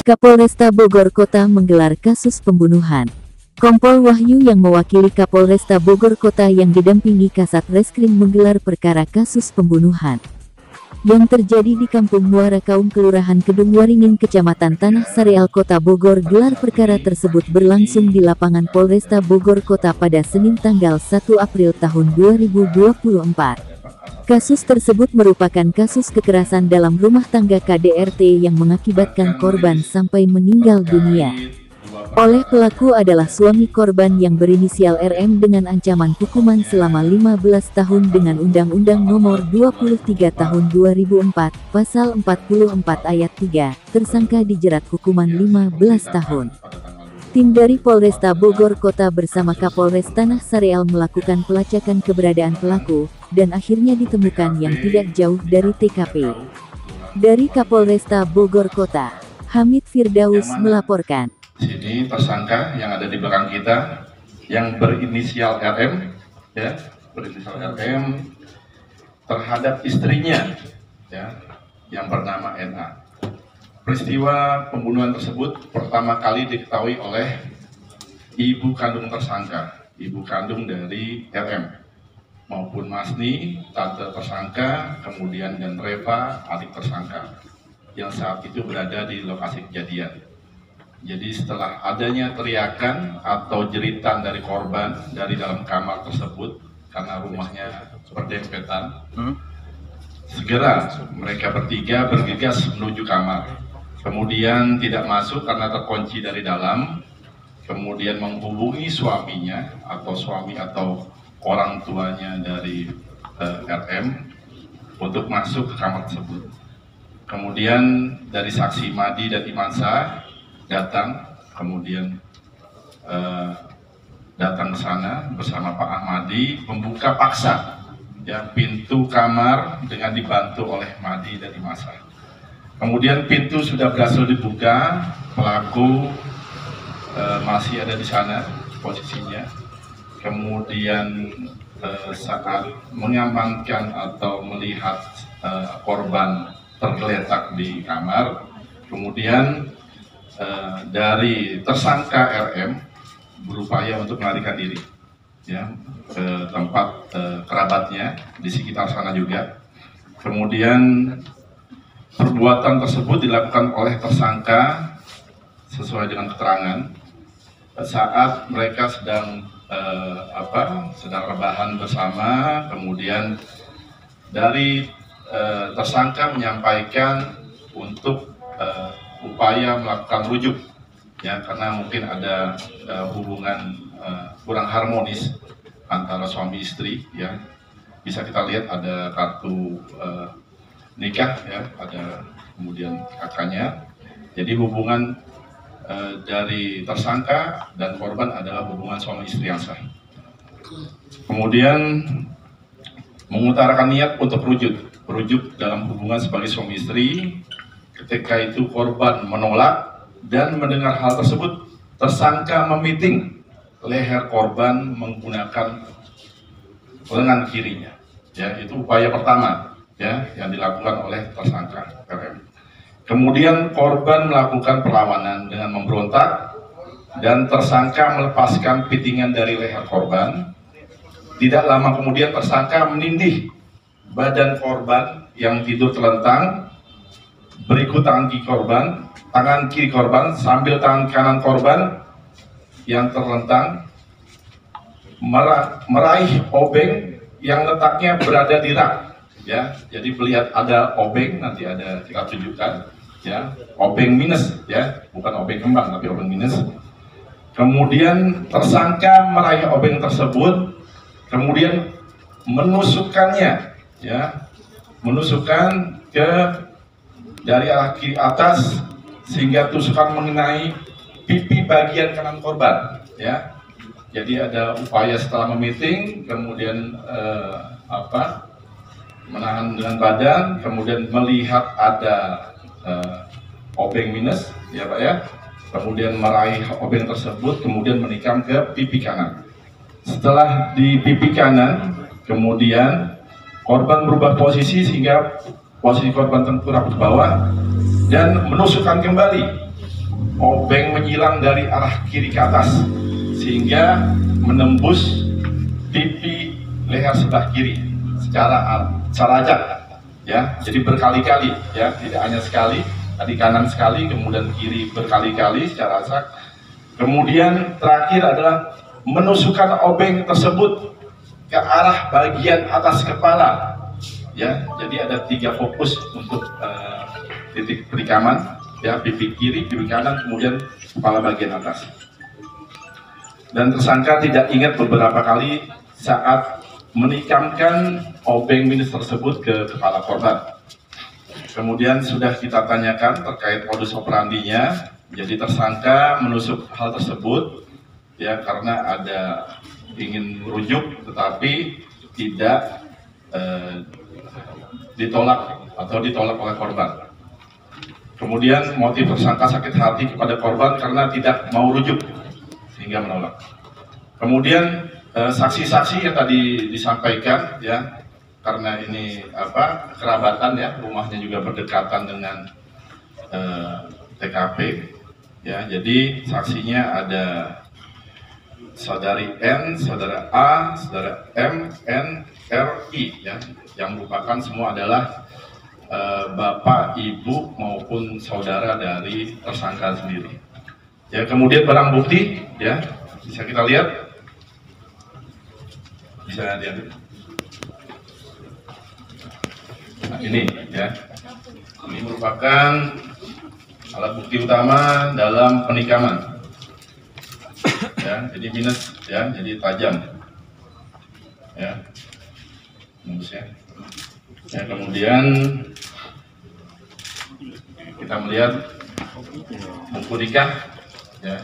Kapolresta Bogor Kota menggelar kasus pembunuhan. Kompol Wahyu yang mewakili Kapolresta Bogor Kota yang didampingi Kasat Reskrim menggelar perkara kasus pembunuhan yang terjadi di Kampung Muara Kaum Kelurahan Kedung Waringin Kecamatan Tanah Sareal Kota Bogor. Gelar perkara tersebut berlangsung di lapangan Polresta Bogor Kota pada Senin tanggal 1 April tahun 2024. Kasus tersebut merupakan kasus kekerasan dalam rumah tangga KDRT yang mengakibatkan korban sampai meninggal dunia. Oleh pelaku adalah suami korban yang berinisial RM dengan ancaman hukuman selama 15 tahun dengan Undang-Undang Nomor 23 Tahun 2004, Pasal 44 Ayat 3, tersangka dijerat hukuman 15 tahun. Tim dari Polresta Bogor Kota bersama Kapolres Tanah Sareal melakukan pelacakan keberadaan pelaku, dan akhirnya ditemukan yang tidak jauh dari TKP. Dari Kapolresta Bogor Kota, Hamid Firdaus melaporkan. Sini tersangka yang ada di belakang kita, yang berinisial RM, ya, berinisial RM terhadap istrinya, ya, yang bernama NA. Peristiwa pembunuhan tersebut pertama kali diketahui oleh ibu kandung tersangka, ibu kandung dari RM, maupun Masni, tante tersangka, kemudian dan Reva, adik tersangka, yang saat itu berada di lokasi kejadian. Jadi setelah adanya teriakan atau jeritan dari korban dari dalam kamar tersebut, karena rumahnya berdempetan, segera mereka bertiga bergegas menuju kamar. Kemudian tidak masuk karena terkunci dari dalam, kemudian menghubungi suaminya atau suami atau orang tuanya dari RM untuk masuk ke kamar tersebut. Kemudian dari saksi Madi dan Imansa datang, kemudian datang ke sana bersama Pak Ahmadi, membuka paksa ya pintu kamar dengan dibantu oleh Madi dan Imansa. Kemudian pintu sudah berhasil dibuka, pelaku masih ada di sana posisinya. Kemudian saat mengamankan atau melihat korban tergeletak di kamar, kemudian dari tersangka RM berupaya untuk melarikan diri, ya, ke tempat kerabatnya di sekitar sana juga. Kemudian perbuatan tersebut dilakukan oleh tersangka sesuai dengan keterangan saat mereka sedang rebahan bersama. Kemudian dari tersangka menyampaikan untuk upaya melakukan rujuk, ya, karena mungkin ada hubungan kurang harmonis antara suami istri, ya. Bisa kita lihat ada kartu nikah, ya, ada kemudian kakaknya. Jadi hubungan dari tersangka dan korban adalah hubungan suami istri yang sah. Kemudian mengutarakan niat untuk rujuk dalam hubungan sebagai suami istri. Ketika itu korban menolak dan mendengar hal tersebut, tersangka memiting leher korban menggunakan lengan kirinya. Ya, itu upaya pertama, ya, yang dilakukan oleh tersangka RM. Kemudian korban melakukan perlawanan dengan memberontak dan tersangka melepaskan pitingan dari leher korban. Tidak lama kemudian tersangka menindih badan korban yang tidur terlentang, berikut tangan kiri korban sambil tangan kanan korban yang terlentang meraih obeng yang letaknya berada di rak. Ya, jadi melihat ada obeng, nanti ada kita tunjukkan, ya, obeng minus, ya, bukan obeng kembang tapi obeng minus. Kemudian tersangka meraih obeng tersebut, kemudian menusukkannya, ya, menusukkan ke dari arah kiri atas sehingga tusukan mengenai pipi bagian kanan korban, ya. Jadi ada upaya setelah memiting, kemudian menahan dengan badan, kemudian melihat ada obeng minus, ya Pak, ya. Kemudian meraih obeng tersebut, kemudian menikam ke pipi kanan. Setelah di pipi kanan, kemudian korban berubah posisi sehingga posisi korban tengkurap ke bawah dan menusukkan kembali obeng menyilang dari arah kiri ke atas sehingga menembus pipi leher sebelah kiri secara acak, ya. Jadi berkali-kali, ya, tidak hanya sekali, tadi kanan sekali, kemudian kiri berkali-kali secara acak. Kemudian terakhir adalah menusukkan obeng tersebut ke arah bagian atas kepala, ya. Jadi ada 3 fokus untuk titik penikaman, ya, pipi kiri, pipi kanan, kemudian kepala bagian atas. Dan tersangka tidak ingat beberapa kali saat menikamkan obeng minus tersebut ke kepala korban. Kemudian sudah kita tanyakan terkait modus operandinya. Jadi tersangka menusuk hal tersebut, ya, karena ada ingin merujuk tetapi tidak ditolak oleh korban. Kemudian motif tersangka sakit hati kepada korban karena tidak mau rujuk sehingga menolak. Kemudian saksi-saksi yang tadi disampaikan, ya, karena ini kerabatan, ya, rumahnya juga berdekatan dengan TKP, ya. Jadi saksinya ada saudari N, saudara A, saudara M, N, R, I, ya, yang merupakan semua adalah bapak, ibu maupun saudara dari tersangka sendiri. Ya, kemudian barang bukti, ya, bisa kita lihat, bisa lihat. Nah, ini, ya, ini merupakan alat bukti utama dalam penikaman. Ya, jadi minus, ya, jadi tajam, ya, minusnya. Ya, kemudian kita melihat buku nikah, ya,